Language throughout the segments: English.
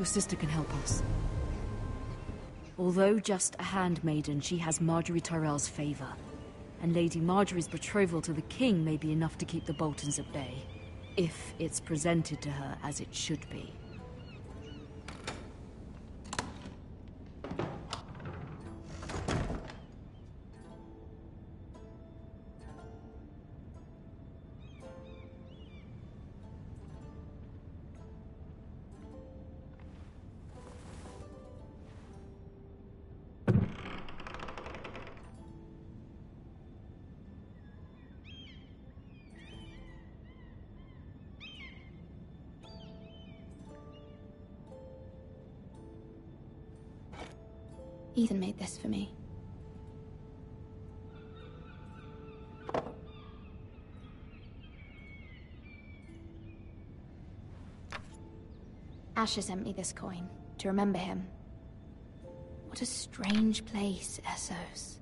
Your sister can help us. Although just a handmaiden, she has Marjorie Tyrell's favor. And Lady Marjorie's betrothal to the king may be enough to keep the Boltons at bay. If it's presented to her as it should be. Ethan made this for me. Asher sent me this coin to remember him. What a strange place, Essos.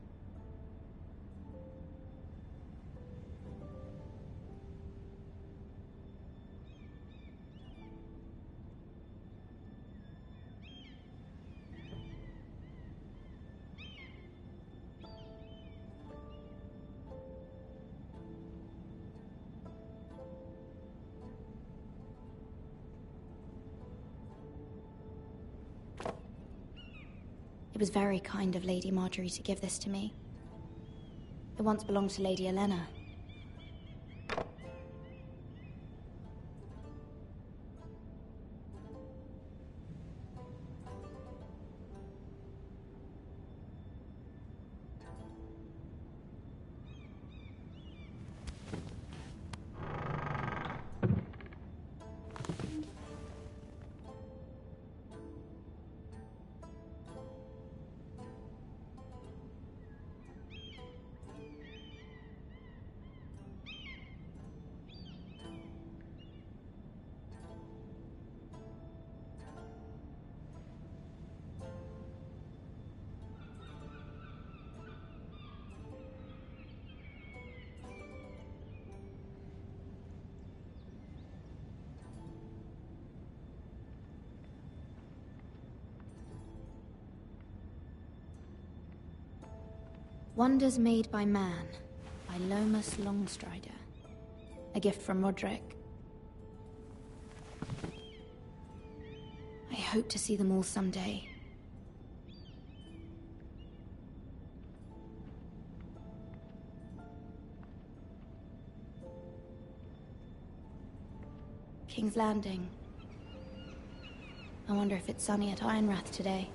It was very kind of Lady Marjorie to give this to me. It once belonged to Lady Elena. Wonders Made by Man, by Lomas Longstrider. A gift from Roderick. I hope to see them all someday. King's Landing. I wonder if it's sunny at Ironrath today.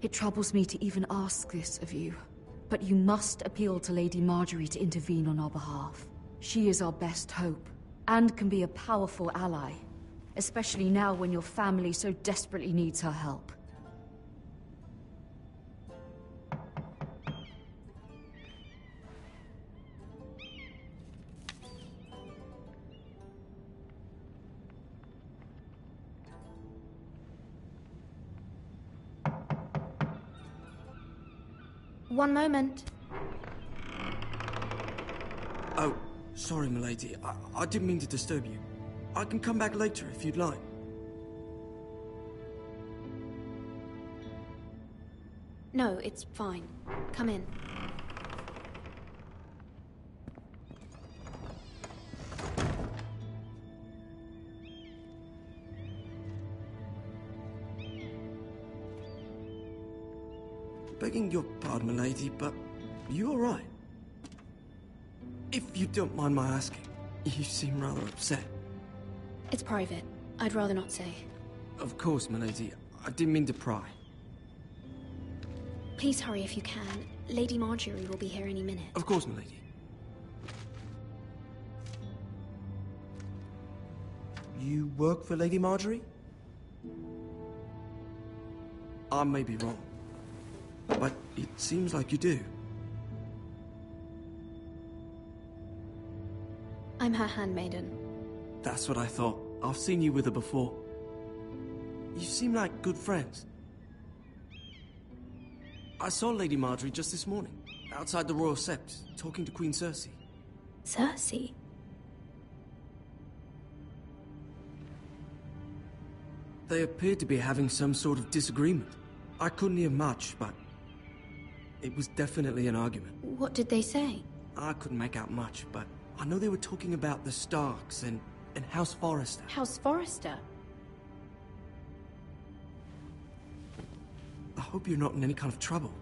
It troubles me to even ask this of you, but you must appeal to Lady Marjorie to intervene on our behalf. She is our best hope, and can be a powerful ally, especially now when your family so desperately needs her help. One moment. Oh, sorry, milady. I didn't mean to disturb you. I can come back later if you'd like. No, it's fine. Come in. Begging your pardon, milady, but you all right? If you don't mind my asking, you seem rather upset. It's private. I'd rather not say. Of course, milady. I didn't mean to pry. Please hurry if you can. Lady Marjorie will be here any minute. Of course, milady. You work for Lady Marjorie? I may be wrong, but it seems like you do. I'm her handmaiden. That's what I thought. I've seen you with her before. You seem like good friends. I saw Lady Marjorie just this morning, outside the Royal Sept, talking to Queen Cersei. Cersei? They appeared to be having some sort of disagreement. I couldn't hear much, but it was definitely an argument. What did they say? I couldn't make out much, but I know they were talking about the Starks and House Forrester. House Forrester? I hope you're not in any kind of trouble,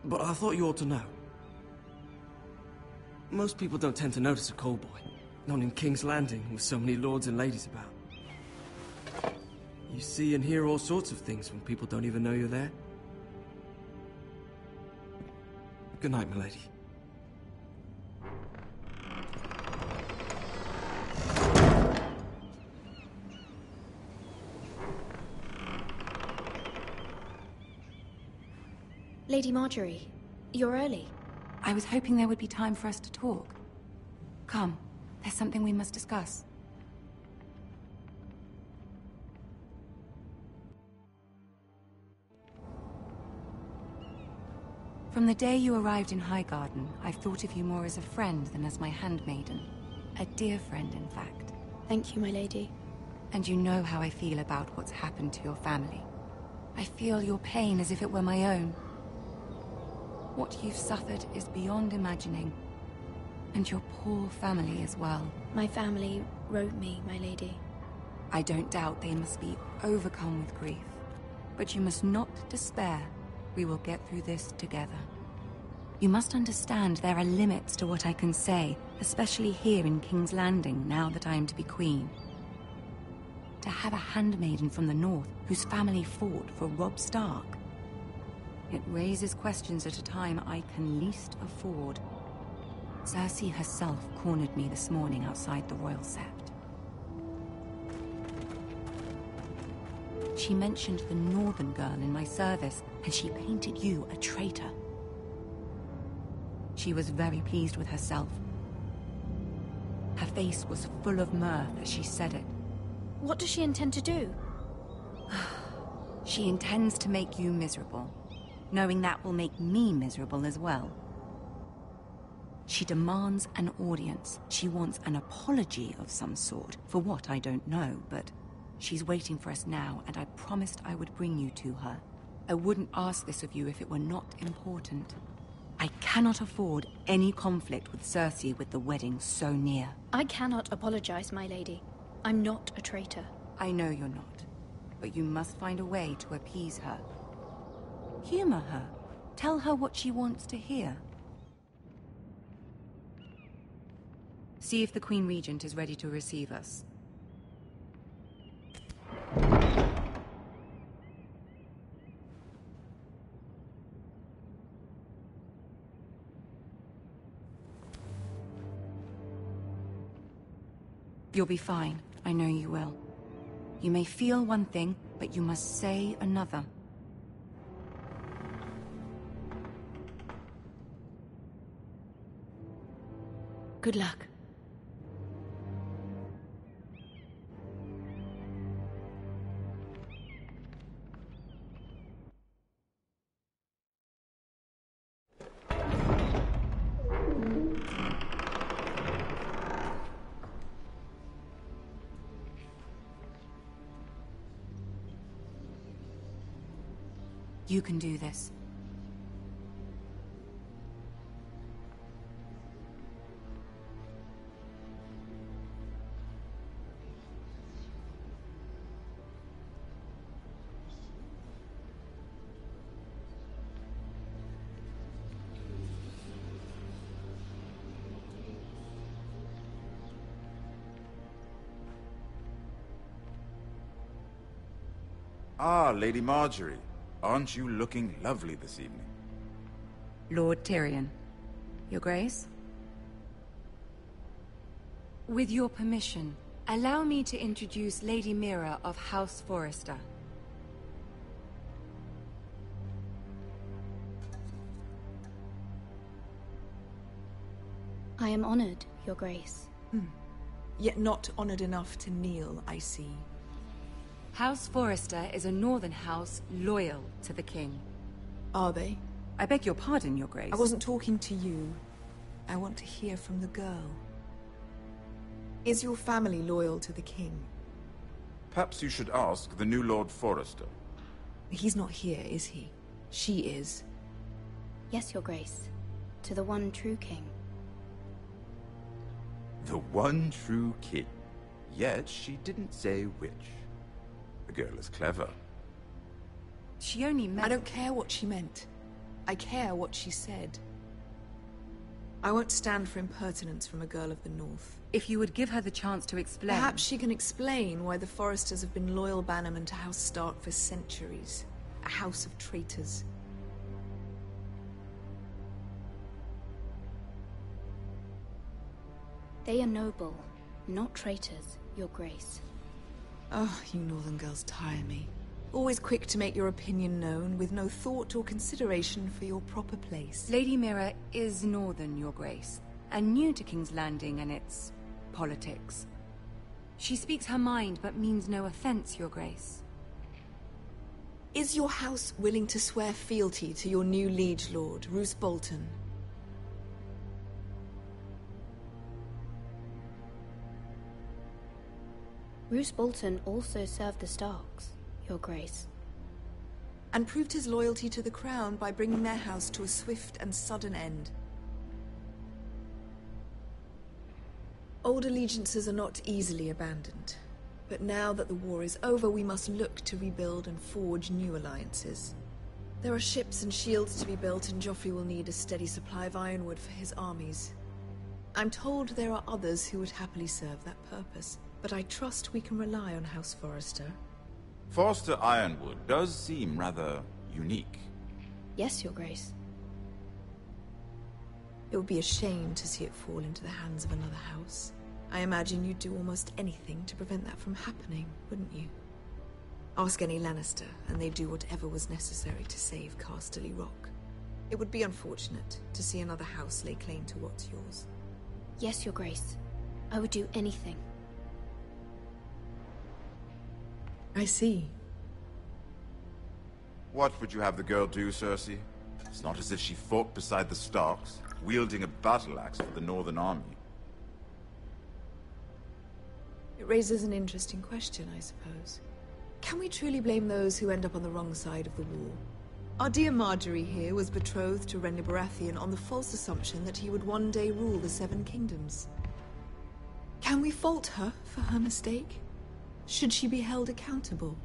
but I thought you ought to know. Most people don't tend to notice a call boy, not in King's Landing with so many lords and ladies about. You see and hear all sorts of things when people don't even know you're there. Good night, milady. Lady Marjorie, you're early. I was hoping there would be time for us to talk. Come, there's something we must discuss. From the day you arrived in Highgarden, I've thought of you more as a friend than as my handmaiden. A dear friend, in fact. Thank you, my lady. And you know how I feel about what's happened to your family. I feel your pain as if it were my own. What you've suffered is beyond imagining. And your poor family as well. My family wrote me, my lady. I don't doubt they must be overcome with grief. But you must not despair. We will get through this together. You must understand there are limits to what I can say, especially here in King's Landing, now that I am to be queen. To have a handmaiden from the north whose family fought for Robb Stark. It raises questions at a time I can least afford. Cersei herself cornered me this morning outside the Royal Sept. She mentioned the northern girl in my service, and she painted you a traitor. She was very pleased with herself. Her face was full of mirth as she said it. What does she intend to do? She intends to make you miserable, knowing that will make me miserable as well. She demands an audience. She wants an apology of some sort, for what I don't know, but she's waiting for us now, and I promised I would bring you to her. I wouldn't ask this of you if it were not important. I cannot afford any conflict with Cersei with the wedding so near. I cannot apologize, my lady. I'm not a traitor. I know you're not, but you must find a way to appease her. Humor her. Tell her what she wants to hear. See if the Queen Regent is ready to receive us. You'll be fine. I know you will. You may feel one thing, but you must say another. Good luck. You can do this. Ah, Lady Marjorie. Aren't you looking lovely this evening? Lord Tyrion. Your Grace? With your permission, allow me to introduce Lady Mira of House Forrester. I am honored, Your Grace. Yet not honored enough to kneel, I see. House Forrester is a northern house loyal to the king. Are they? I beg your pardon, Your Grace. I wasn't talking to you. I want to hear from the girl. Is your family loyal to the king? Perhaps you should ask the new Lord Forrester. He's not here, is he? She is. Yes, Your Grace. To the one true king. The one true king. Yet she didn't say which. The girl is clever. She only meant... I don't care what she meant. I care what she said. I won't stand for impertinence from a girl of the North. If you would give her the chance to explain... Perhaps she can explain why the Forresters have been loyal bannermen to House Stark for centuries. A house of traitors. They are noble, not traitors, Your Grace. Oh, you Northern girls tire me. Always quick to make your opinion known, with no thought or consideration for your proper place. Lady Mira is Northern, Your Grace, and new to King's Landing and its... politics. She speaks her mind, but means no offense, Your Grace. Is your house willing to swear fealty to your new liege lord, Roose Bolton? Roose Bolton also served the Starks, Your Grace. And proved his loyalty to the crown by bringing their house to a swift and sudden end. Old allegiances are not easily abandoned. But now that the war is over, we must look to rebuild and forge new alliances. There are ships and shields to be built, and Joffrey will need a steady supply of ironwood for his armies. I'm told there are others who would happily serve that purpose, but I trust we can rely on House Forrester. Forster Ironwood does seem rather unique. Yes, Your Grace. It would be a shame to see it fall into the hands of another house. I imagine you'd do almost anything to prevent that from happening, wouldn't you? Ask any Lannister, and they'd do whatever was necessary to save Casterly Rock. It would be unfortunate to see another house lay claim to what's yours. Yes, Your Grace. I would do anything. I see. What would you have the girl do, Cersei? It's not as if she fought beside the Starks, wielding a battle axe for the Northern Army. It raises an interesting question, I suppose. Can we truly blame those who end up on the wrong side of the war? Our dear Marjorie here was betrothed to Renly Baratheon on the false assumption that he would one day rule the Seven Kingdoms. Can we fault her for her mistake? Should she be held accountable?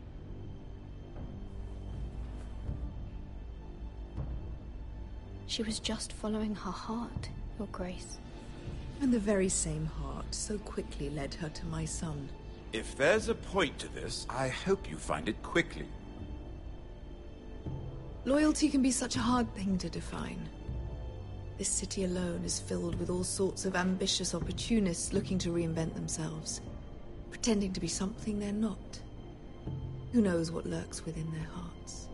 She was just following her heart, Your Grace. And the very same heart so quickly led her to my son. If there's a point to this, I hope you find it quickly. Loyalty can be such a hard thing to define. This city alone is filled with all sorts of ambitious opportunists looking to reinvent themselves, pretending to be something they're not. Who knows what lurks within their hearts?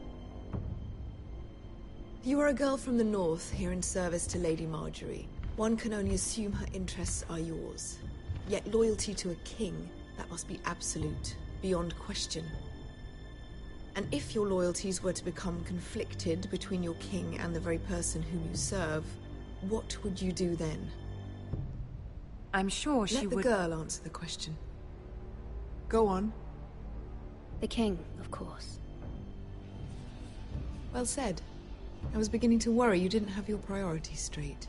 You are a girl from the north, here in service to Lady Marjorie. One can only assume her interests are yours. Yet loyalty to a king, that must be absolute, beyond question. And if your loyalties were to become conflicted between your king and the very person whom you serve, what would you do then? I'm sure she would... Let the girl answer the question. Go on. The king, of course. Well said. I was beginning to worry you didn't have your priorities straight.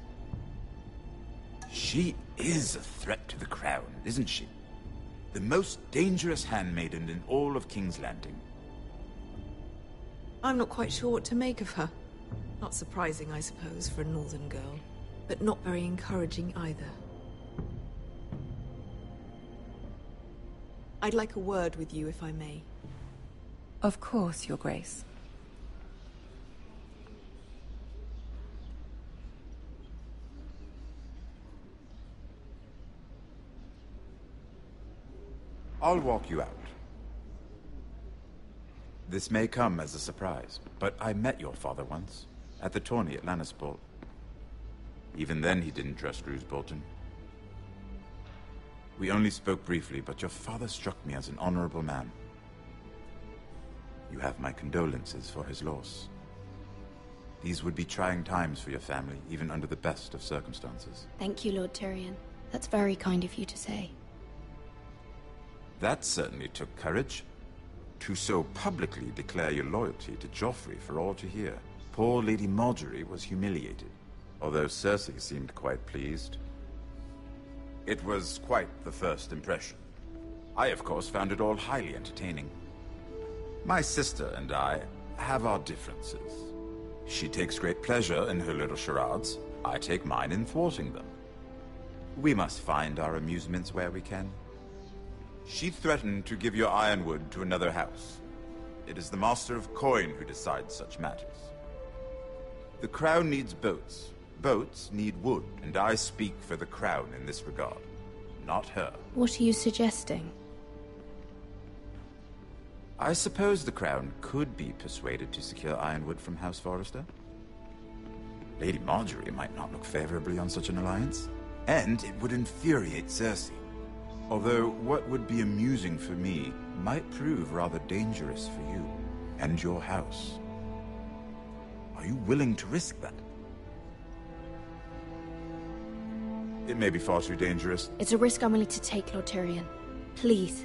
She is a threat to the crown, isn't she? The most dangerous handmaiden in all of King's Landing. I'm not quite sure what to make of her. Not surprising, I suppose, for a northern girl, but not very encouraging either. I'd like a word with you, if I may. Of course, Your Grace. I'll walk you out. This may come as a surprise, but I met your father once, at the tourney at Lannisport. Even then he didn't trust Roose Bolton. We only spoke briefly, but your father struck me as an honorable man. You have my condolences for his loss. These would be trying times for your family, even under the best of circumstances. Thank you, Lord Tyrion. That's very kind of you to say. That certainly took courage. To so publicly declare your loyalty to Joffrey for all to hear. Poor Lady Margaery was humiliated, although Cersei seemed quite pleased. It was quite the first impression. I, of course, found it all highly entertaining. My sister and I have our differences. She takes great pleasure in her little charades. I take mine in thwarting them. We must find our amusements where we can. She threatened to give your ironwood to another house. It is the Master of Coin who decides such matters. The Crown needs boats. Boats need wood, and I speak for the Crown in this regard, not her. What are you suggesting? I suppose the Crown could be persuaded to secure ironwood from House Forrester. Lady Margaery might not look favorably on such an alliance, and it would infuriate Cersei. Although what would be amusing for me might prove rather dangerous for you and your house. Are you willing to risk that? It may be far too dangerous. It's a risk I'm willing to take, Lord Tyrion. Please.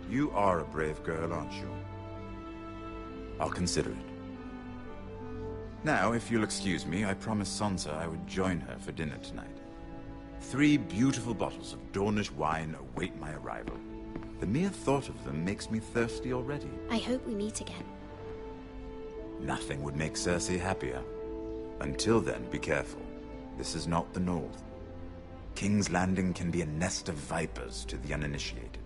You are a brave girl, aren't you? I'll consider it. Now, if you'll excuse me, I promised Sansa I would join her for dinner tonight. 3 beautiful bottles of Dornish wine await my arrival. The mere thought of them makes me thirsty already. I hope we meet again. Nothing would make Cersei happier. Until then, be careful. This is not the North. King's Landing can be a nest of vipers to the uninitiated.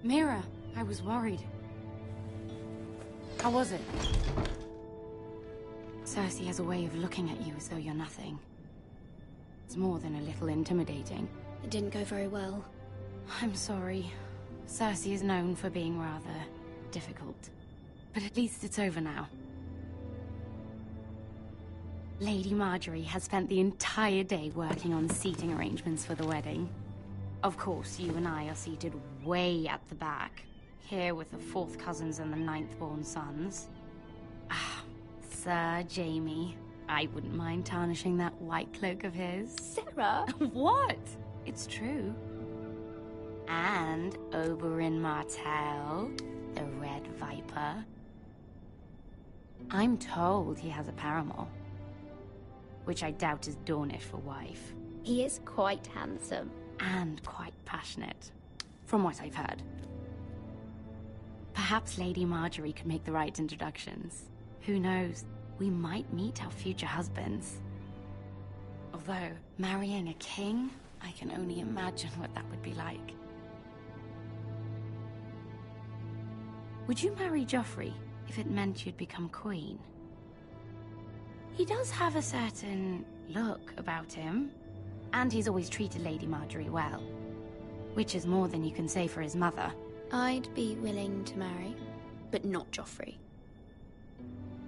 Mira, I was worried. How was it? Cersei has a way of looking at you as though you're nothing. It's more than a little intimidating. It didn't go very well. I'm sorry. Cersei is known for being rather difficult. But at least it's over now. Lady Margaery has spent the entire day working on seating arrangements for the wedding. Of course, you and I are seated way at the back, here with the 4th cousins and the 9th-born sons. Ah, Sir Jaime. I wouldn't mind tarnishing that white cloak of his. Sarah! What? It's true. And Oberyn Martell, the Red Viper. I'm told he has a paramour, which I doubt is Dornish for wife. He is quite handsome. And quite passionate, from what I've heard. Perhaps Lady Margaery could make the right introductions. Who knows? We might meet our future husbands. Although, marrying a king, I can only imagine what that would be like. Would you marry Joffrey if it meant you'd become queen? He does have a certain look about him. And he's always treated Lady Margaery well. Which is more than you can say for his mother. I'd be willing to marry, but not Joffrey.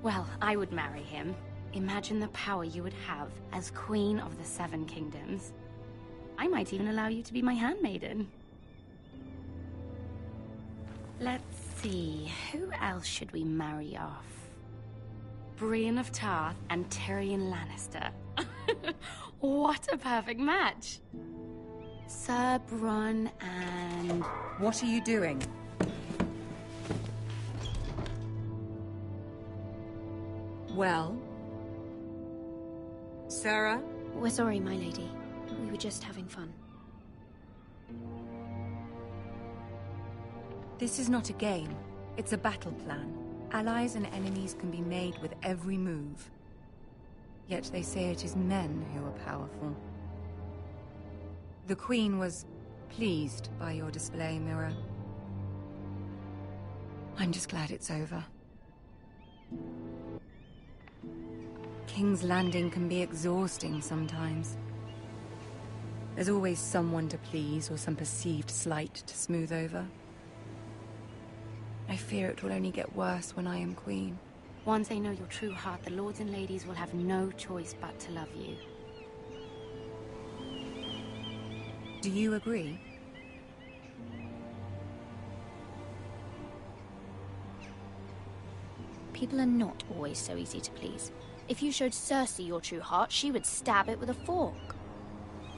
Well, I would marry him. Imagine the power you would have as Queen of the 7 Kingdoms. I might even allow you to be my handmaiden. Let's see, who else should we marry off? Brienne of Tarth and Tyrion Lannister. What a perfect match! Sir Bronn and... What are you doing? Well? Sarah? We're sorry, my lady. We were just having fun. This is not a game. It's a battle plan. Allies and enemies can be made with every move. Yet they say it is men who are powerful. The Queen was pleased by your display, Mira. I'm just glad it's over. King's Landing can be exhausting sometimes. There's always someone to please or some perceived slight to smooth over. I feel fear it will only get worse when I am queen. Once they know your true heart, the lords and ladies will have no choice but to love you. Do you agree? People are not always so easy to please. If you showed Cersei your true heart, she would stab it with a fork.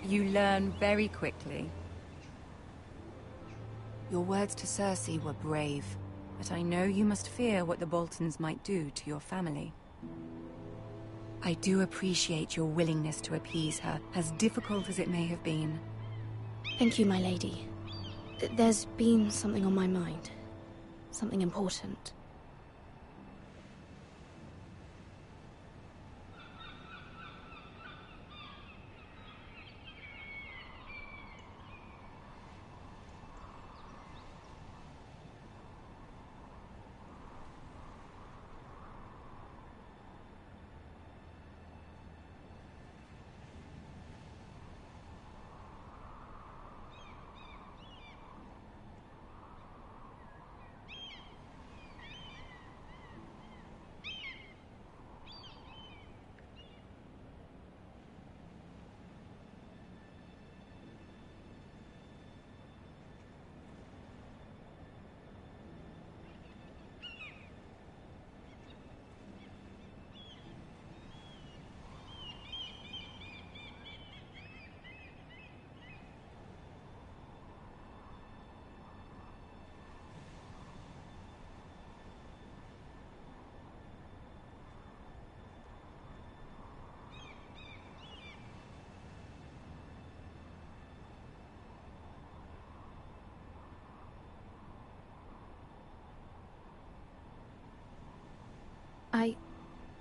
You learn very quickly. Your words to Cersei were brave, but I know you must fear what the Boltons might do to your family. I do appreciate your willingness to appease her, as difficult as it may have been. Thank you, my lady. There's been something on my mind. Something important.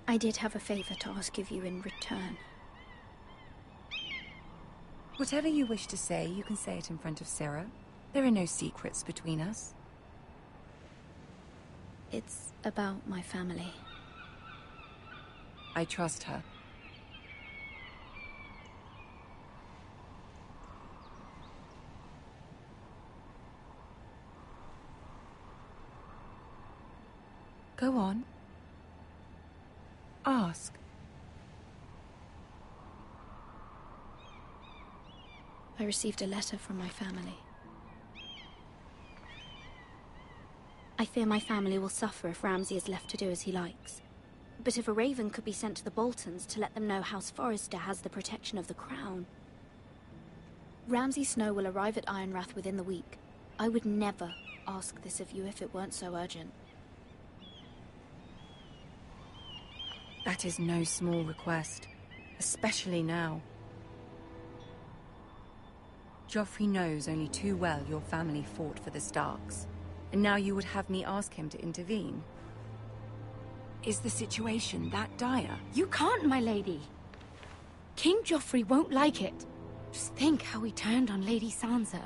I did have a favor to ask of you in return. Whatever you wish to say, you can say it in front of Sarah. There are no secrets between us. It's about my family. I trust her. Go on. Ask. I received a letter from my family. I fear my family will suffer if Ramsay is left to do as he likes. But if a raven could be sent to the Boltons to let them know House Forrester has the protection of the crown. Ramsay Snow will arrive at Ironrath within the week. I would never ask this of you if it weren't so urgent. That is no small request, especially now. Joffrey knows only too well your family fought for the Starks, and now you would have me ask him to intervene. Is the situation that dire? You can't, my lady. King Joffrey won't like it. Just think how he turned on Lady Sansa.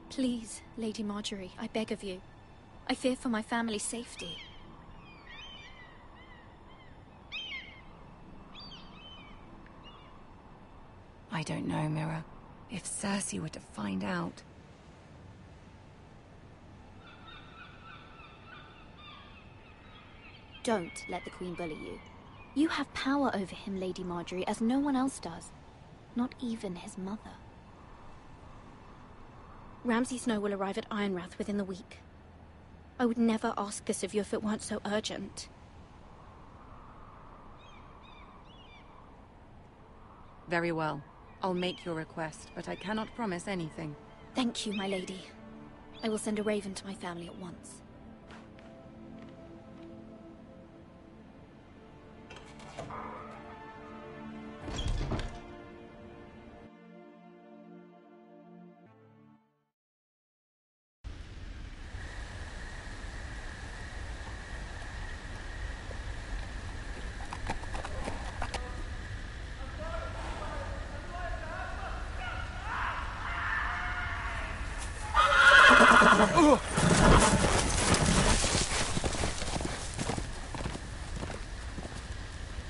Please, Lady Marjorie, I beg of you. I fear for my family's safety. I don't know, Mira. If Cersei were to find out... Don't let the Queen bully you. You have power over him, Lady Marjorie, as no one else does. Not even his mother. Ramsay Snow will arrive at Ironrath within the week. I would never ask this of you if it weren't so urgent. Very well. I'll make your request, but I cannot promise anything. Thank you, my lady. I will send a raven to my family at once.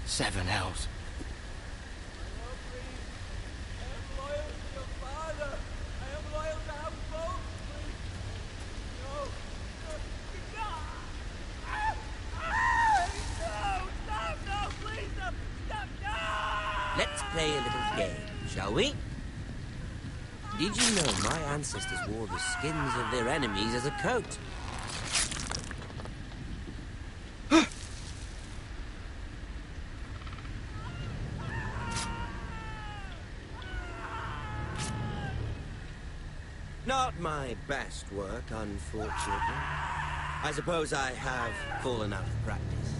Seven hells. play a little game, shall we? Did you know my ancestors wore the skins of their enemies as a coat? Not my best work, unfortunately. I suppose I have fallen out of practice.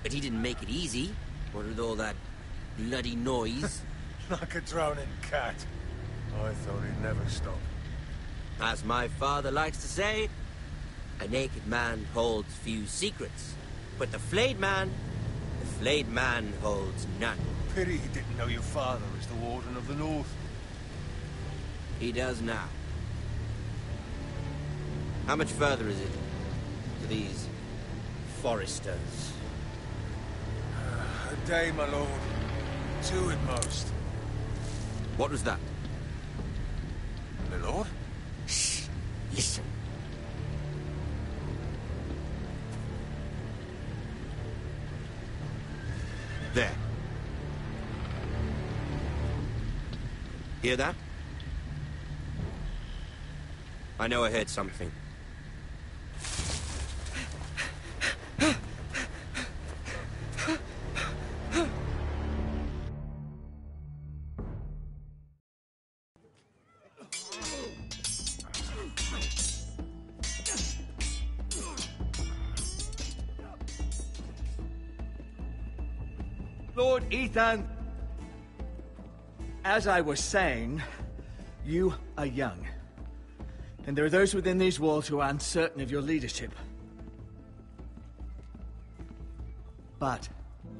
But he didn't make it easy, what with all that bloody noise. Like a drowning cat. I thought he'd never stop. As my father likes to say, a naked man holds few secrets. But the flayed man holds none. Pity he didn't know your father was the Warden of the North. He does now. How much further is it to these foresters? A day, my lord. 2 at most. What was that? My lord? Shh! Listen. There. Hear that? I know I heard something. Lord Ethan, as I was saying, you are young. And there are those within these walls who are uncertain of your leadership. But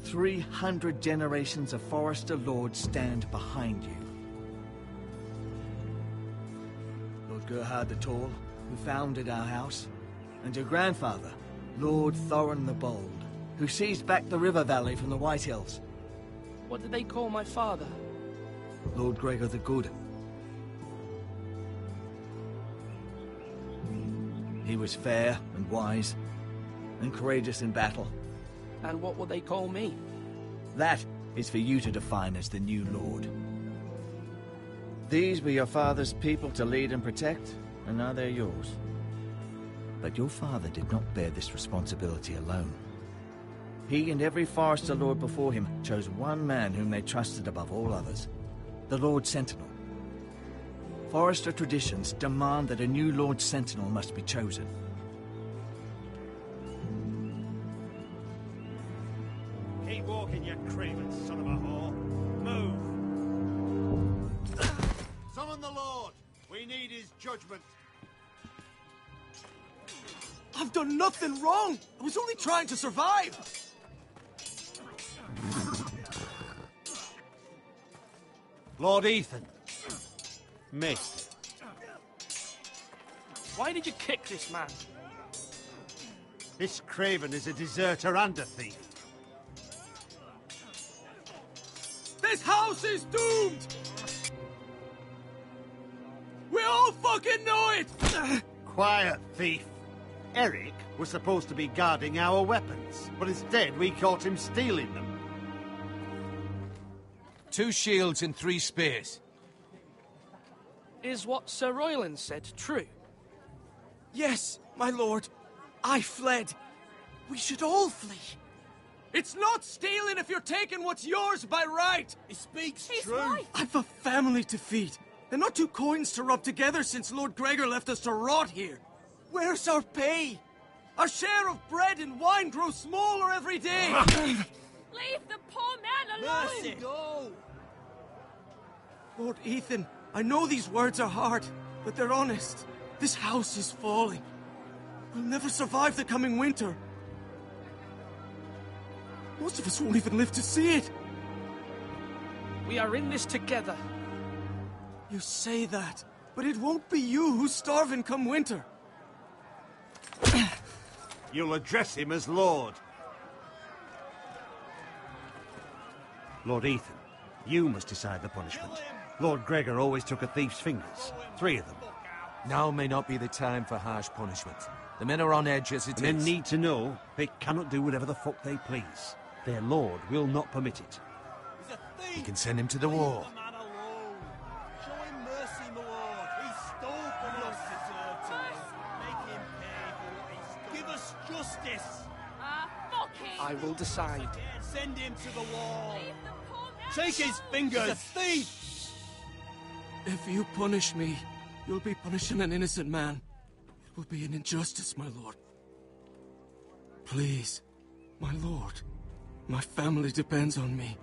300 generations of Forester Lords stand behind you. Lord Gerhard the Tall, who founded our house, and your grandfather, Lord Thorin the Bold, who seized back the river valley from the White Hills. What did they call my father? Lord Gregor the Good. He was fair and wise, and courageous in battle. And what will they call me? That is for you to define as the new Lord. These were your father's people to lead and protect, and now they're yours. But your father did not bear this responsibility alone. He and every Forester Lord before him chose one man whom they trusted above all others, the Lord Sentinel. Forester traditions demand that a new Lord Sentinel must be chosen. Keep walking, you craven son of a whore. Move! Summon the Lord! We need his judgment. I've done nothing wrong! I was only trying to survive! Lord Ethan. Missed. Why did you kick this man? This craven is a deserter and a thief. This house is doomed! We all fucking know it! Quiet, thief. Eric was supposed to be guarding our weapons, but instead we caught him stealing them. 2 shields and 3 spears. Is what Sir Royland said true? Yes, my lord. I fled. We should all flee. It's not stealing if you're taking what's yours by right. He speaks He's true. right. I've a family to feed, and not 2 coins to rub together since Lord Gregor left us to rot here. Where's our pay? Our share of bread and wine grows smaller every day. Leave the poor man alone! Mercy, go! Lord Ethan, I know these words are hard, but they're honest. This house is falling. We'll never survive the coming winter. Most of us won't even live to see it. We are in this together. You say that, but it won't be you who's starving come winter. You'll address him as Lord. Lord Ethan, you must decide the punishment. Lord Gregor always took a thief's fingers. 3 of them. Now may not be the time for harsh punishment. The men are on edge as it is. Men need to know they cannot do whatever the fuck they please. Their lord will not permit it. You can send him to the war. Leave the man alone. Show him mercy, my lord. He stole from us. Deserve to live. Make him pay for what he's done. Give us justice. Fuck him! I will decide. Send him to the wall. Take his fingers. He's a thief. If you punish me, you'll be punishing an innocent man. It will be an injustice, my lord. Please, my lord. My family depends on me.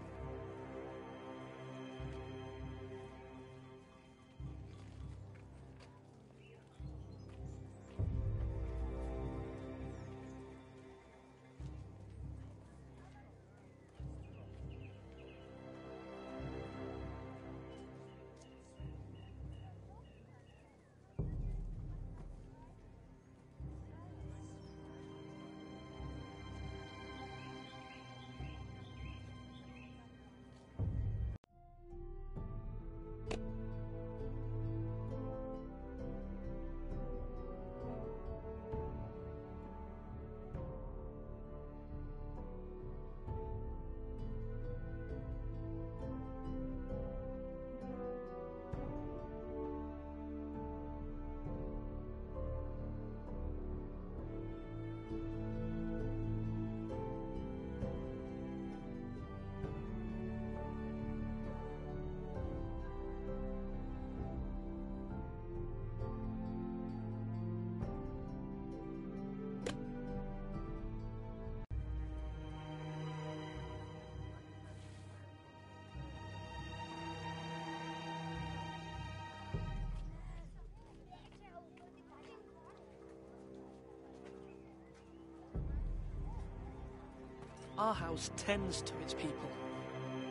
Our house tends to its people.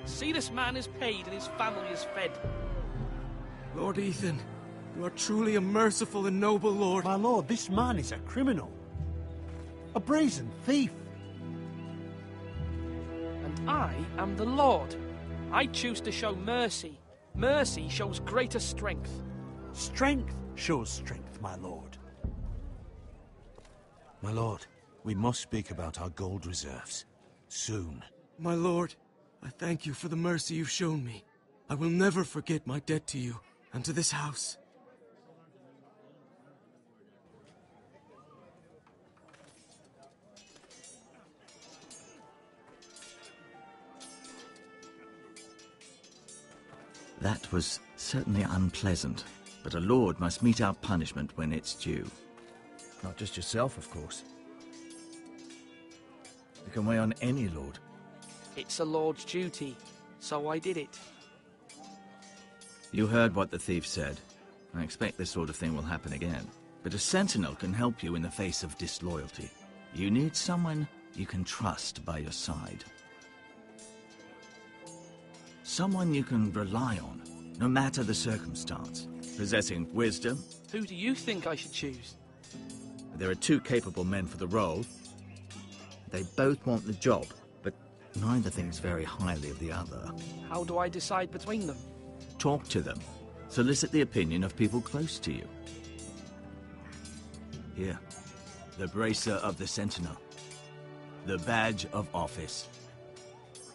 See, this man is paid and his family is fed. Lord Ethan, you are truly a merciful and noble lord. My lord, this man is a criminal. A brazen thief. And I am the Lord. I choose to show mercy. Mercy shows greater strength. Strength shows strength, my lord. My lord, we must speak about our gold reserves. Soon. My lord, I thank you for the mercy you've shown me. I will never forget my debt to you and to this house. That was certainly unpleasant, but a lord must mete out punishment when it's due. Not just yourself, of course. You can weigh on any lord. It's a lord's duty, so I did it. You heard what the thief said. I expect this sort of thing will happen again. But a sentinel can help you in the face of disloyalty. You need someone you can trust by your side. Someone you can rely on, no matter the circumstance. Possessing wisdom. Who do you think I should choose? There are two capable men for the role. They both want the job, but neither thinks very highly of the other. How do I decide between them? Talk to them. Solicit the opinion of people close to you. Here, the bracer of the Sentinel. The badge of office.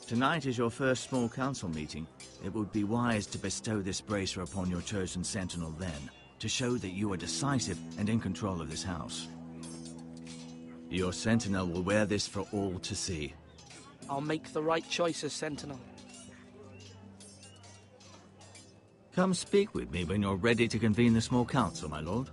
Tonight is your first small council meeting. It would be wise to bestow this bracer upon your chosen Sentinel then, to show that you are decisive and in control of this house. Your Sentinel will wear this for all to see. I'll make the right choice as Sentinel. Come speak with me when you're ready to convene the small council, my lord.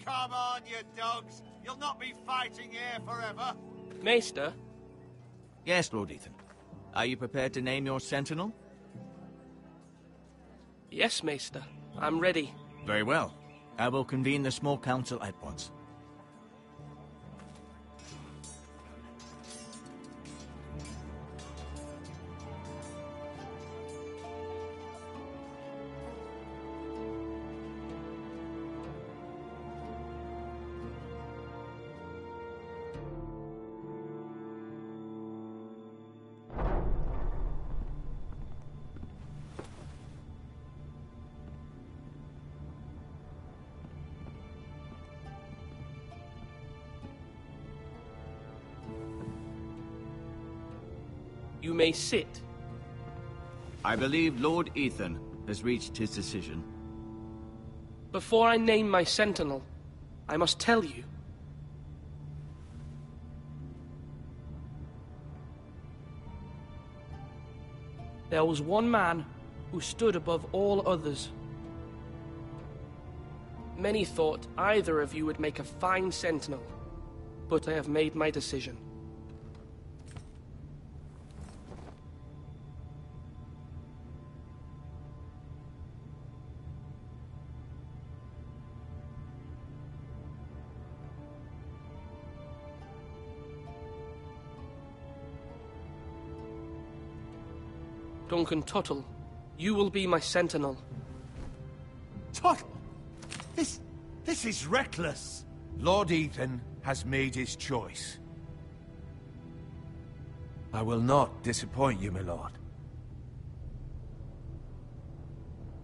Come on, you dogs. You'll not be fighting here forever. Maester? Yes, Lord Ethan. Are you prepared to name your sentinel? Yes, Maester. I'm ready. Very well. I will convene the small council at once. You may sit. I believe Lord Ethan has reached his decision. Before I name my sentinel, I must tell you. There was one man who stood above all others. Many thought either of you would make a fine sentinel, but I have made my decision. Duncan Tuttle, you will be my sentinel. Tuttle! This is reckless! Lord Ethan has made his choice. I will not disappoint you, my lord.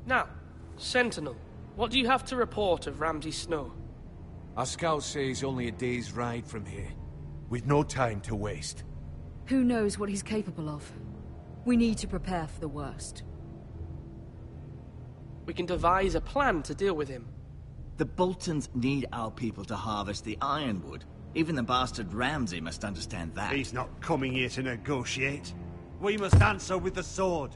Now, Sentinel, what do you have to report of Ramsay Snow? Our scouts say he's only a day's ride from here. We've no time to waste. Who knows what he's capable of? We need to prepare for the worst. We can devise a plan to deal with him. The Boltons need our people to harvest the ironwood. Even the bastard Ramsay must understand that. He's not coming here to negotiate. We must answer with the sword.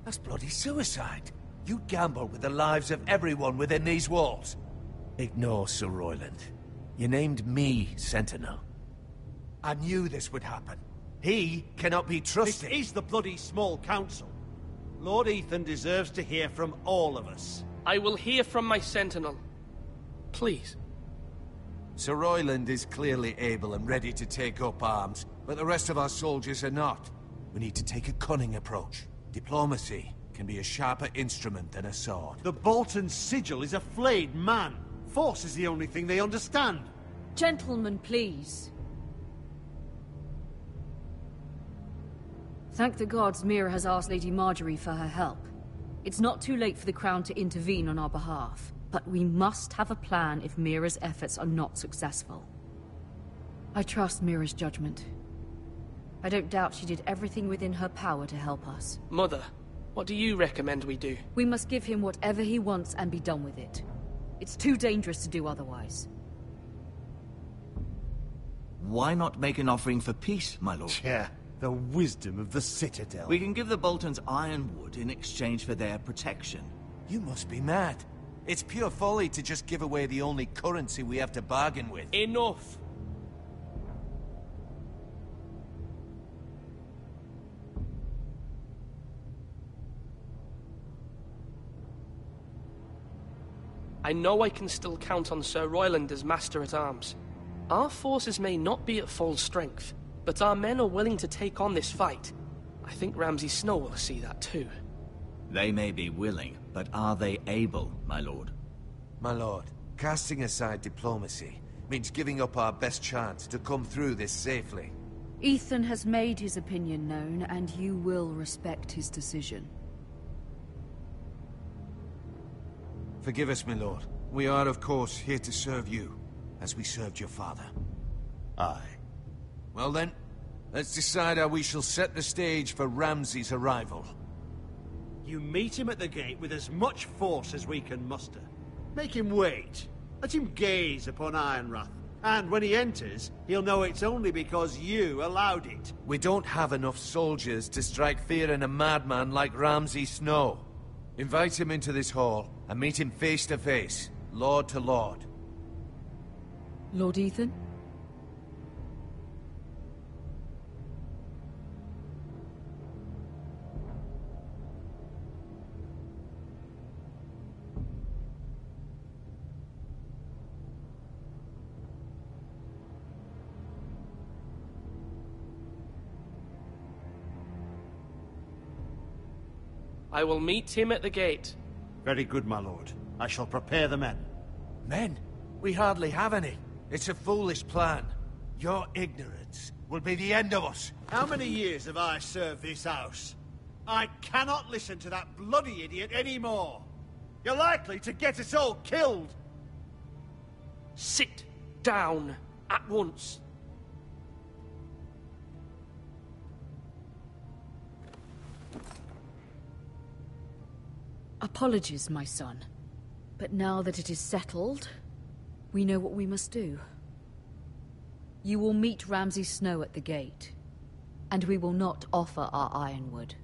That's bloody suicide. You gamble with the lives of everyone within these walls. Ignore Sir Royland. You named me Sentinel. I knew this would happen. He cannot be trusted. This is the bloody small council. Lord Ethan deserves to hear from all of us. I will hear from my sentinel. Please. Sir Royland is clearly able and ready to take up arms, but the rest of our soldiers are not. We need to take a cunning approach. Diplomacy can be a sharper instrument than a sword. The Bolton sigil is a flayed man. Force is the only thing they understand. Gentlemen, please. Thank the gods Mira has asked Lady Marjorie for her help. It's not too late for the Crown to intervene on our behalf, but we must have a plan if Mira's efforts are not successful. I trust Mira's judgment. I don't doubt she did everything within her power to help us. Mother, what do you recommend we do? We must give him whatever he wants and be done with it. It's too dangerous to do otherwise. Why not make an offering for peace, my lord? Yeah. The wisdom of the Citadel. We can give the Boltons ironwood in exchange for their protection. You must be mad. It's pure folly to just give away the only currency we have to bargain with. Enough! I know I can still count on Sir Royland as Master-at-Arms. Our forces may not be at full strength, but our men are willing to take on this fight. I think Ramsay Snow will see that too. They may be willing, but are they able, my lord? My lord, casting aside diplomacy means giving up our best chance to come through this safely. Ethan has made his opinion known, and you will respect his decision. Forgive us, my lord. We are, of course, here to serve you, as we served your father. Aye. Well then, let's decide how we shall set the stage for Ramsay's arrival. You meet him at the gate with as much force as we can muster. Make him wait. Let him gaze upon Ironrath. And when he enters, he'll know it's only because you allowed it. We don't have enough soldiers to strike fear in a madman like Ramsay Snow. Invite him into this hall and meet him face to face, lord to lord. Lord Ethan? I will meet him at the gate. Very good, my lord. I shall prepare the men. Men? We hardly have any. It's a foolish plan. Your ignorance will be the end of us. How many years have I served this house? I cannot listen to that bloody idiot anymore. You're likely to get us all killed. Sit down at once. Apologies, my son. But now that it is settled, we know what we must do. You will meet Ramsay Snow at the gate, and we will not offer our ironwood.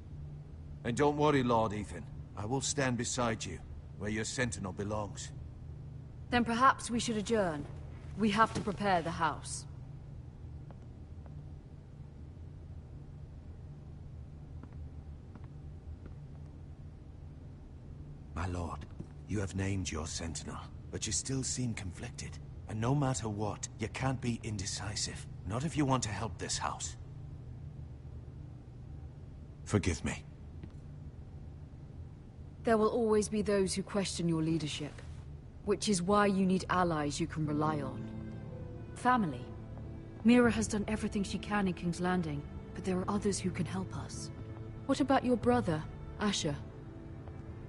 And don't worry, Lord Ethan. I will stand beside you, where your sentinel belongs. Then perhaps we should adjourn. We have to prepare the house. My lord, you have named your sentinel, but you still seem conflicted. And no matter what, you can't be indecisive. Not if you want to help this house. Forgive me. There will always be those who question your leadership, which is why you need allies you can rely on. Family. Mira has done everything she can in King's Landing, but there are others who can help us. What about your brother, Asher?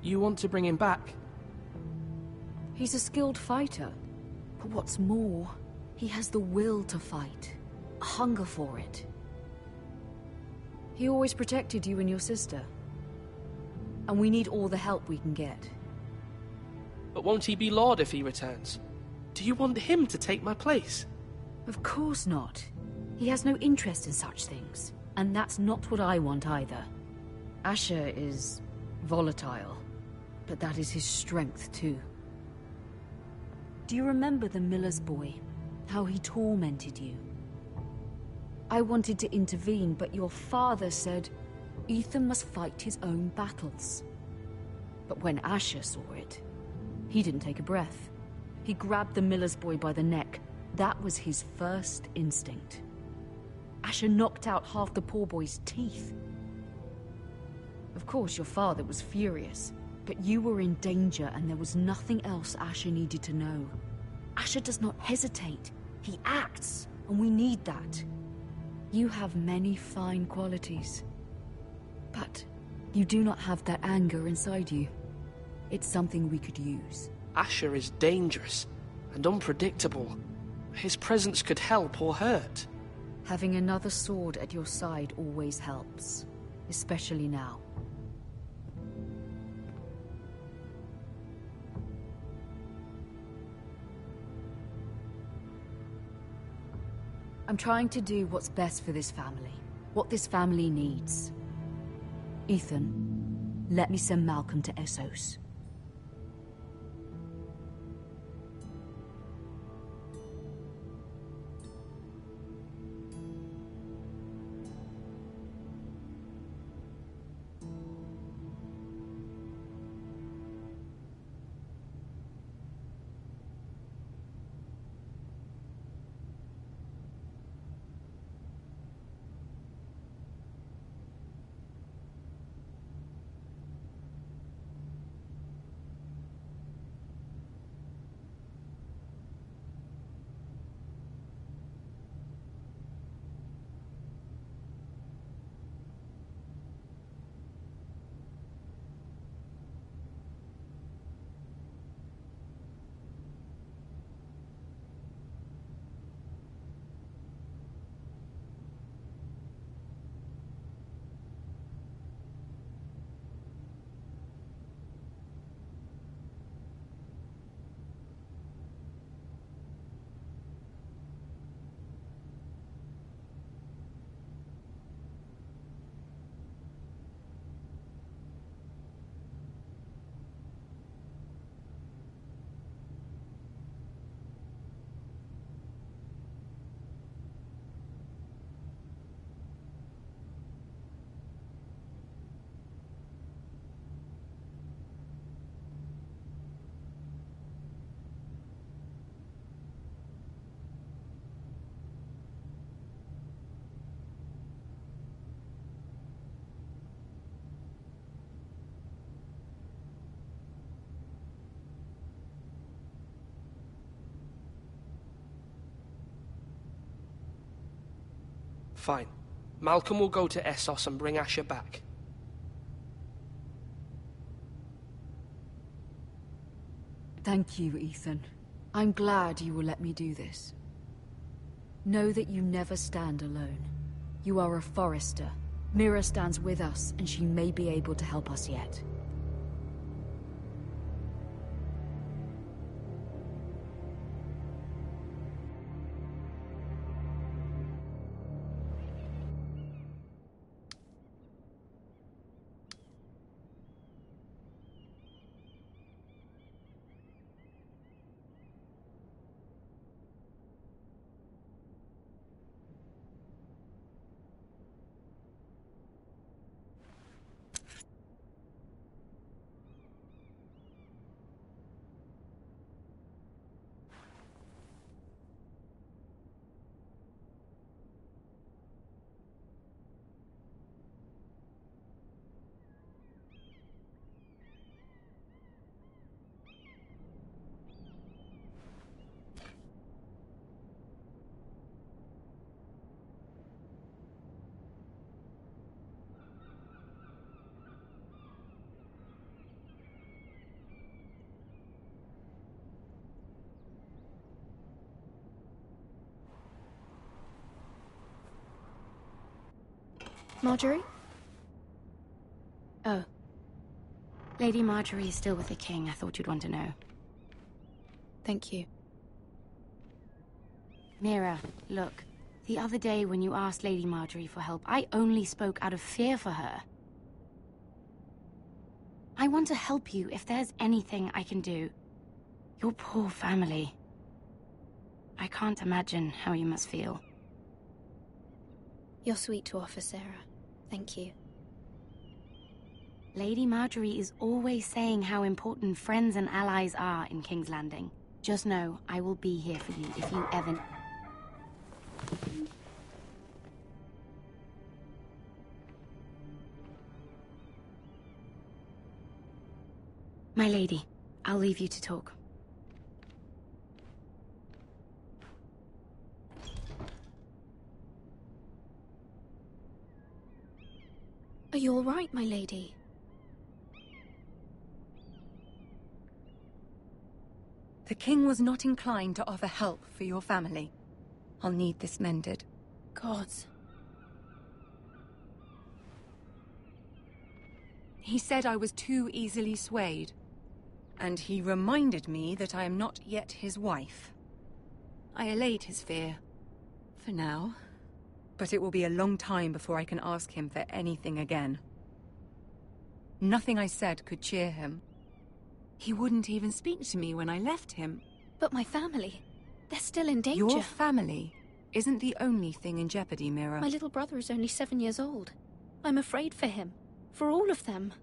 You want to bring him back? He's a skilled fighter, but what's more, he has the will to fight, a hunger for it. He always protected you and your sister, and we need all the help we can get. But won't he be Lord if he returns? Do you want him to take my place? Of course not. He has no interest in such things, and that's not what I want either. Asher is volatile, but that is his strength too. Do you remember the miller's boy? How he tormented you? I wanted to intervene, but your father said Ethan must fight his own battles. But when Asher saw it, he didn't take a breath. He grabbed the miller's boy by the neck. That was his first instinct. Asher knocked out half the poor boy's teeth. Of course, your father was furious, but you were in danger and there was nothing else Asher needed to know. Asher does not hesitate. He acts, and we need that. You have many fine qualities, but you do not have that anger inside you. It's something we could use. Asher is dangerous and unpredictable. His presence could help or hurt. Having another sword at your side always helps, especially now. I'm trying to do what's best for this family, what this family needs. Ethan, let me send Malcolm to Essos. Fine. Malcolm will go to Essos and bring Asher back. Thank you, Ethan. I'm glad you will let me do this. Know that you never stand alone. You are a Forrester. Mira stands with us, and she may be able to help us yet. Marjorie? Oh. Lady Marjorie is still with the king. I thought you'd want to know. Thank you. Mira, look. The other day when you asked Lady Marjorie for help, I only spoke out of fear for her. I want to help you if there's anything I can do. Your poor family. I can't imagine how you must feel. You're sweet to offer, Sarah. Thank you. Lady Marjorie is always saying how important friends and allies are in King's Landing. Just know, I will be here for you if you ever... My lady, I'll leave you to talk. Are you all right, my lady? The king was not inclined to offer help for your family. I'll need this mended. Gods. He said I was too easily swayed. And he reminded me that I am not yet his wife. I allayed his fear. For now. But it will be a long time before I can ask him for anything again. Nothing I said could cheer him. He wouldn't even speak to me when I left him. But my family, they're still in danger. Your family isn't the only thing in jeopardy, Mira. My little brother is only 7 years old. I'm afraid for him. For all of them.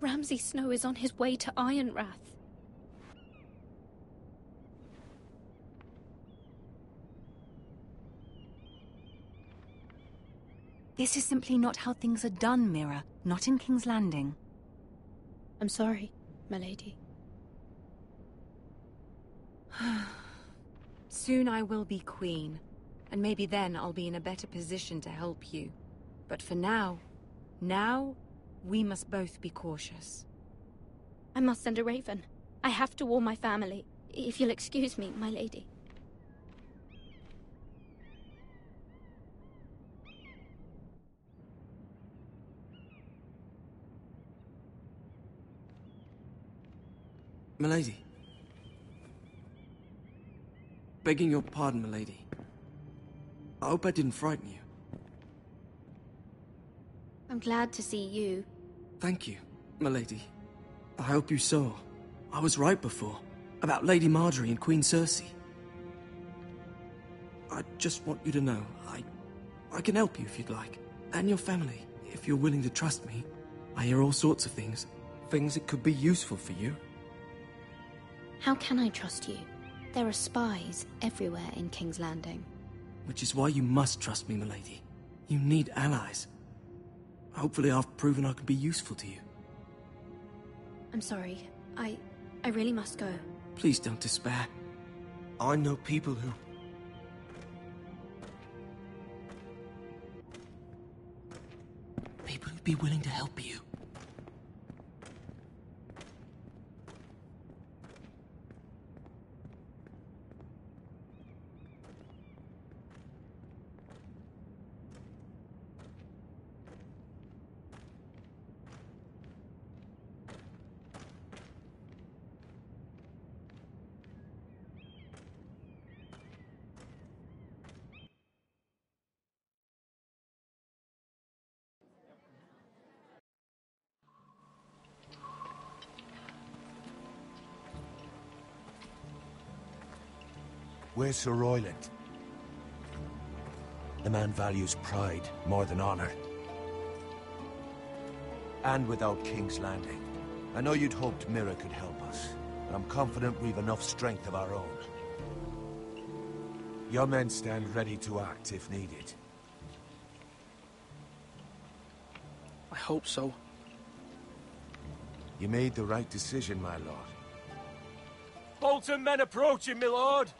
Ramsay Snow is on his way to Ironrath. This is simply not how things are done, Mira. Not in King's Landing. I'm sorry, my lady. Soon I will be queen, and maybe then I'll be in a better position to help you. But for now, we must both be cautious. I must send a raven. I have to warn my family. If you'll excuse me, my lady. Milady. Begging your pardon, milady. I hope I didn't frighten you. I'm glad to see you. Thank you, milady. I hope you saw. I was right before. About Lady Marjorie and Queen Cersei. I just want you to know, I can help you if you'd like. And your family, if you're willing to trust me. I hear all sorts of things. Things that could be useful for you. How can I trust you? There are spies everywhere in King's Landing. Which is why you must trust me, milady. You need allies. Hopefully I've proven I can be useful to you. I'm sorry. I really must go. Please don't despair. I know people who... be willing to help you. Where's Sir Royland? The man values pride more than honor. And without King's Landing. I know you'd hoped Mira could help us, but I'm confident we've enough strength of our own. Your men stand ready to act if needed. I hope so. You made the right decision, my lord. Bolton men approaching, my lord!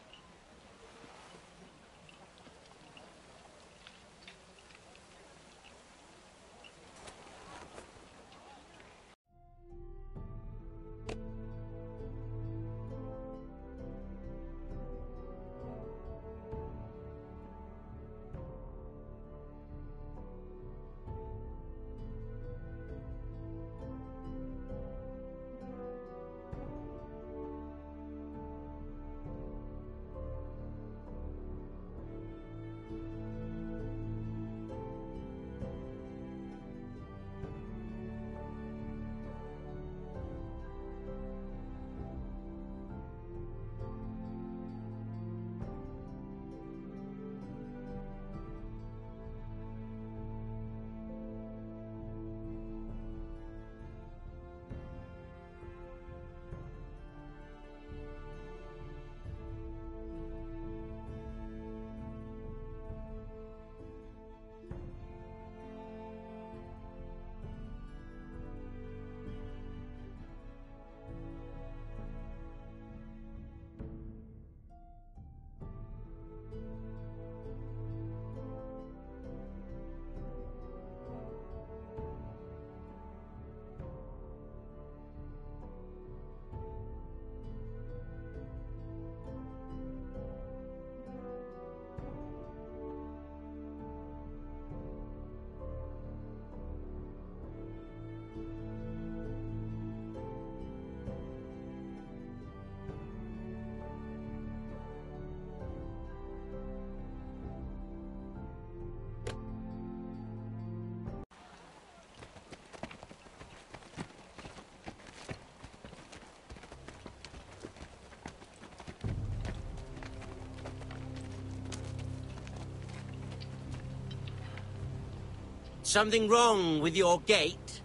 Something wrong with your gate?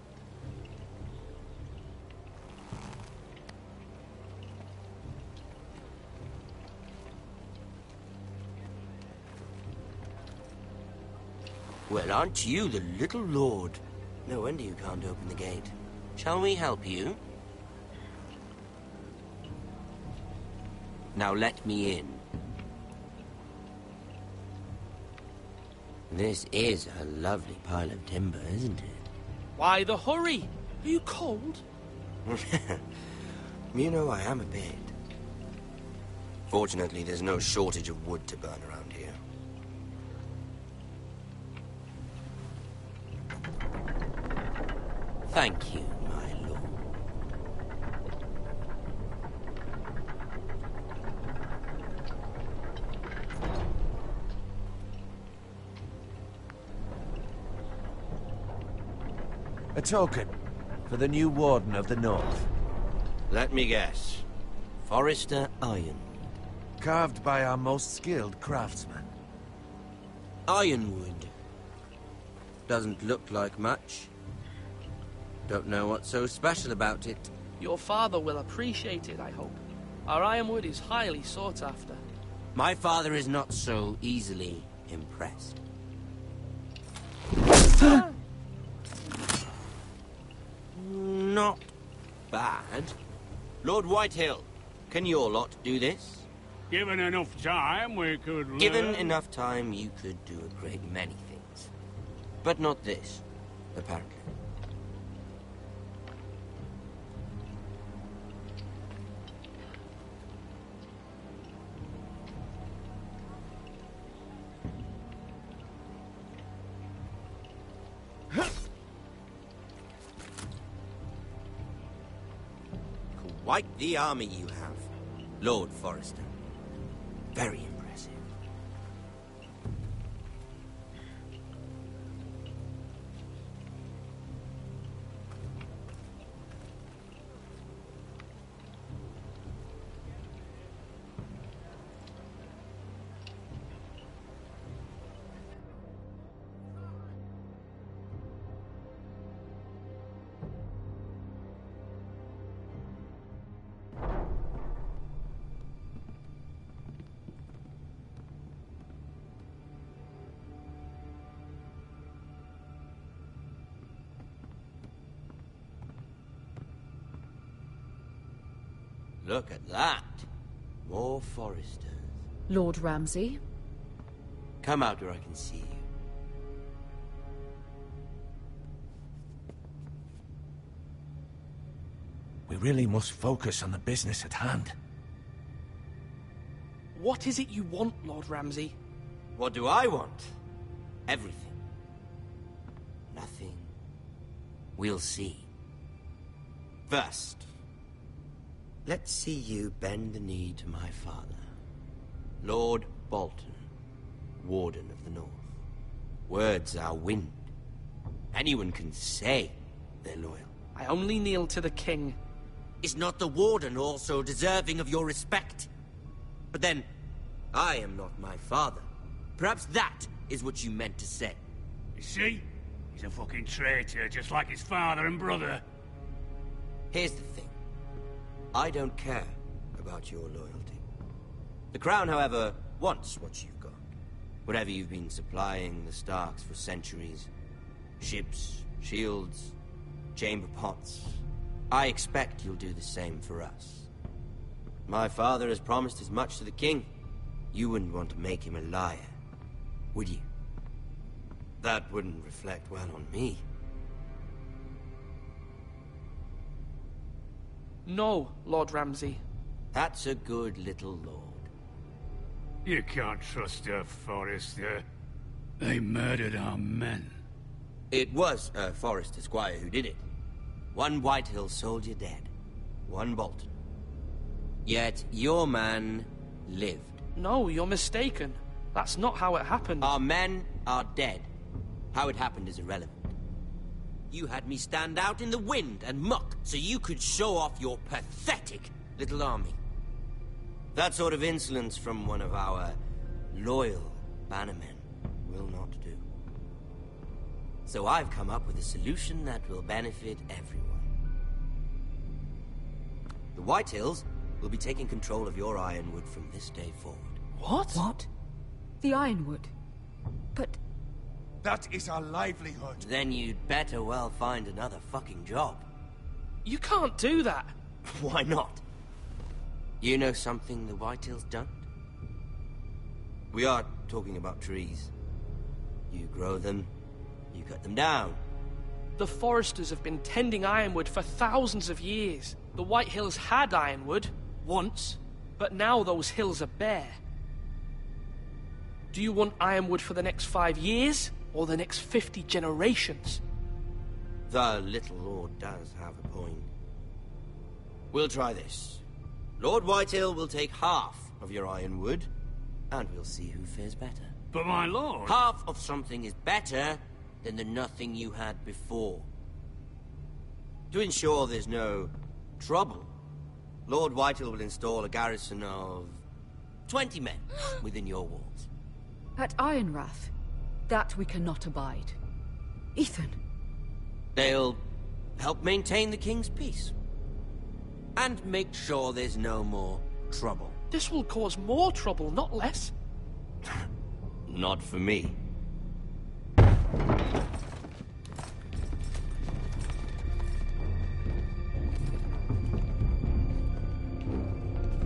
Well, aren't you the little lord? No wonder you can't open the gate. Shall we help you? Now let me in. This is a lovely pile of timber, isn't it? Why the hurry? Are you cold? You know, I am a bit. Fortunately, there's no shortage of wood to burn around here. Thank you, my lord. A token for the new Warden of the North. Let me guess. Forrester Ironwood. Carved by our most skilled craftsman. Ironwood. Doesn't look like much. Don't know what's so special about it. Your father will appreciate it, I hope. Our ironwood is highly sought after. My father is not so easily impressed. Not bad. Lord Whitehill, can your lot do this? Given enough time, we could learn. Given enough time, you could do a great many things. But not this. apparently. Quite the army you have, Lord Forrester. Very impressive. Look at that. More Forresters. Lord Ramsay? Come out where I can see you. We really must focus on the business at hand. What is it you want, Lord Ramsay? What do I want? Everything. Nothing. We'll see. First, let's see you bend the knee to my father, Lord Bolton, Warden of the North. Words are wind. Anyone can say they're loyal. I only kneel to the king. Is not the Warden also deserving of your respect? But then, I am not my father. Perhaps that is what you meant to say. You see? He's a fucking traitor, just like his father and brother. Here's the thing. I don't care about your loyalty. The Crown, however, wants what you've got. Whatever you've been supplying the Starks for centuries. Ships, shields, chamber pots. I expect you'll do the same for us. My father has promised as much to the king. You wouldn't want to make him a liar, would you? That wouldn't reflect well on me. No, Lord Ramsay. That's a good little lord. You can't trust her, Forrester. They murdered our men. It was a Forrester squire who did it. One Whitehill soldier dead. One Bolton. Yet your man lived. No, you're mistaken. That's not how it happened. Our men are dead. How it happened is irrelevant. You had me stand out in the wind and muck so you could show off your pathetic little army. That sort of insolence from one of our loyal bannermen will not do. So I've come up with a solution that will benefit everyone. The Whitehills will be taking control of your Ironwood from this day forward. What? What? The Ironwood? But... That is our livelihood. Then you'd better well find another fucking job. You can't do that. Why not? You know something the Whitehills don't? We are talking about trees. You grow them, you cut them down. The Foresters have been tending Ironwood for thousands of years. The Whitehills had Ironwood, once, but now those hills are bare. Do you want Ironwood for the next 5 years, or the next 50 generations? The little lord does have a point. We'll try this. Lord Whitehill will take half of your Ironwood, and we'll see who fares better. But my lord... Half of something is better than the nothing you had before. To ensure there's no trouble, Lord Whitehill will install a garrison of 20 men within your walls. At Ironrath? That we cannot abide. Ethan. They'll help maintain the king's peace. And make sure there's no more trouble. This will cause more trouble, not less. Not for me.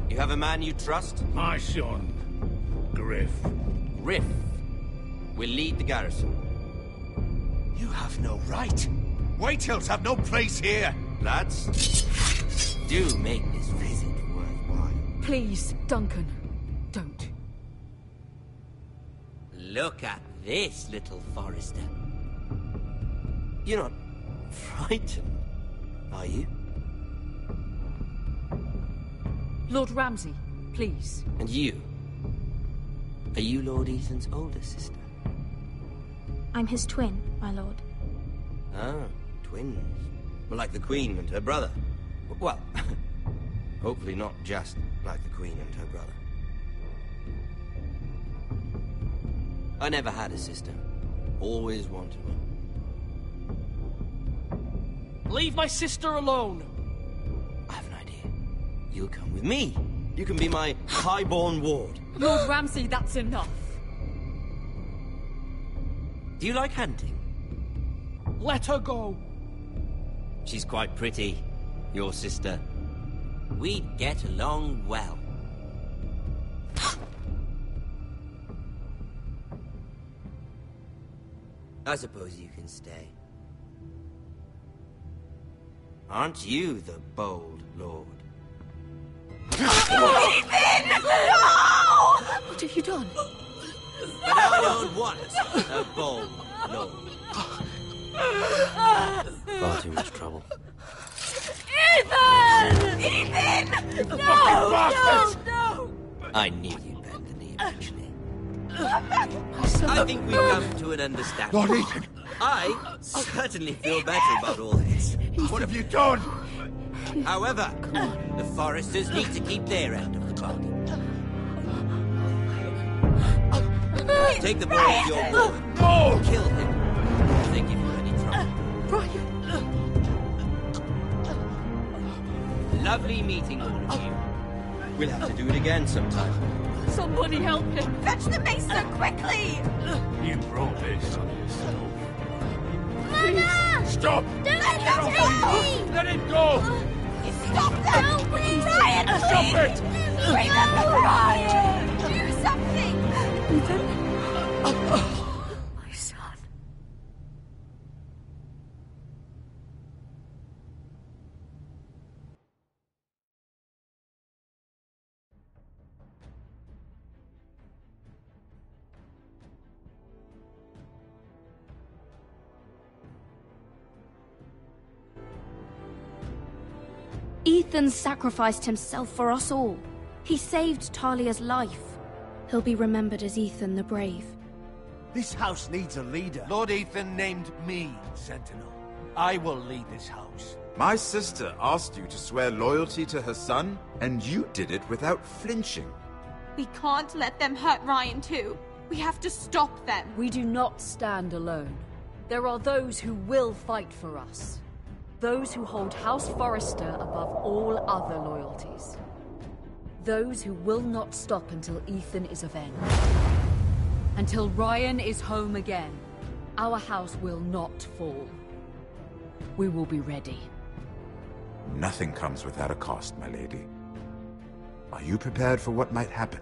You have a man you trust? My son, Griff. Griff will lead the garrison. You have no right. Whitehills have no place here. Lads, do make this visit worthwhile. Please, Duncan, don't. Look at this, little Forrester. You're not frightened, are you? Lord Ramsay, please. And you? Are you Lord Ethan's older sister? I'm his twin, my lord. Ah, twins. Well, like the Queen and her brother. Well, hopefully not just like the Queen and her brother. I never had a sister. Always wanted one. Leave my sister alone! I have an idea. You'll come with me. You can be my highborn ward. Lord Ramsay, that's enough. Do you like hunting? Let her go! She's quite pretty, your sister. We'd get along well. I suppose you can stay. Aren't you the bold lord? What have you done? But I don't want a bold lord. Far too much trouble. Ethan! Ethan! No! I knew you'd bend the knee eventually. I think we've come to an understanding. Lord Ethan! I certainly feel better about all this. What have you done? However, the Forresters need to keep their end of the bargain. Take the boy as your ward. No! Kill him if they give you any trouble. Ryan! Lovely meeting all of you. We'll have to do it again sometime. Somebody help him! Fetch the mace so quickly! You brought this on yourself. Mama! Stop! Don't let him go! Let it go! Stop them! No, please! Ryan, please! Stop it! Remember Ryan! Do something! Ethan? My son. Ethan sacrificed himself for us all. He saved Talia's life. He'll be remembered as Ethan the Brave. This house needs a leader. Lord Ethan named me Sentinel. I will lead this house. My sister asked you to swear loyalty to her son, and you did it without flinching. We can't let them hurt Ryan too. We have to stop them. We do not stand alone. There are those who will fight for us. Those who hold House Forrester above all other loyalties. Those who will not stop until Ethan is avenged. Until Ryan is home again, our house will not fall. We will be ready. Nothing comes without a cost, my lady. Are you prepared for what might happen?